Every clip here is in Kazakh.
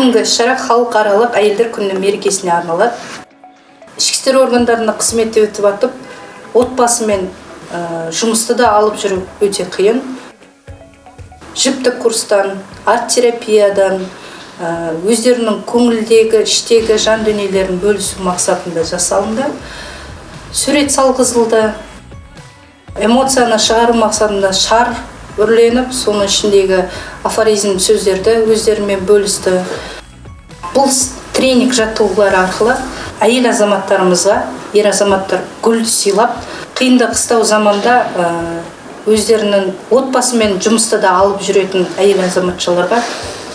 Бүгінгі іс-шара халықаралық әйелдер күні мерекесіне арналады. Ішкі істер органдарында қызметте өтіп атып, отбасымен жұмысты да алып жүру өте қиын. Жіптік курстан, арт-терапиядан, өздерінің көңілдегі, іштегі жан дүниелерін бөлісу мақсатында жасалынды. Сурет салғызылды. Эмоцияны шығару мақсатында шар үрленіп, соның ішіндегі афоризм сөздерді өздерімен бөлісті. Бұл тренинг жаттығулары арқылы әйел азаматтарымызға, ер азаматтар гүл сыйлап, қиындық қыстау заманда өздерінің отбасымен жұмысты да алып жүретін әйел азаматшаларға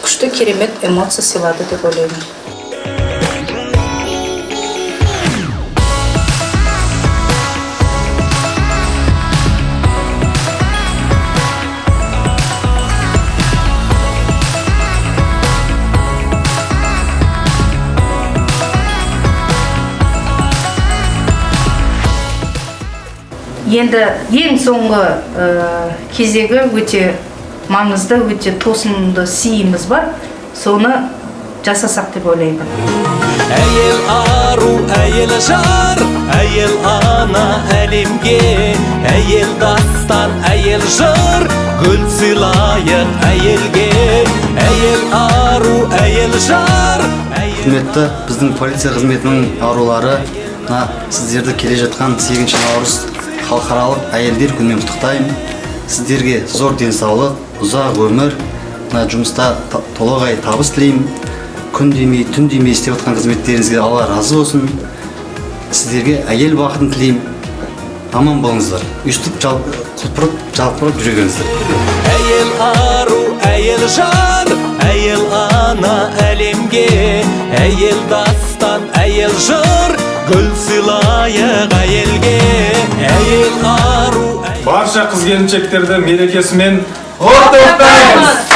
күшті керемет эмоция сыйлады деп ойлаймын. Енді ең соңғы кезегі өте маңызды, өте тосынды сыйымыз бар. Соны жасасақ деп ойлаймын. Әйел ару, әйел жар, әйел ана әлемге, әйел дастан, әйел жыр, гүл сыйлайық әйелге. Әйел ару, әйел жар. Құрметті біздің полиция қызметінің арулары, сіздерді келе жатқан 8 наурыз халықаралық әйелдер күнімен құттықтаймын. Сіздерге зор денсаулық, ұзақ өмір, жұмыста толағай табыс тілеймін. Күн демей, түн демей істеп жатқан қызметтеріңізге Алла разы болсын. Сіздерге әйел бақытын тілеймін. Аман болыңыздар. Үштіп құлпырып, жалпырып жүрегіңіздер. Әйел ару, әйел жар, әйел ана әлемге, әйел дастан, әйел жыр, гүл сыйлайық әйелге. Әйел ару. Барша қыз-келіншектерді мерекесімен құттықтаймыз.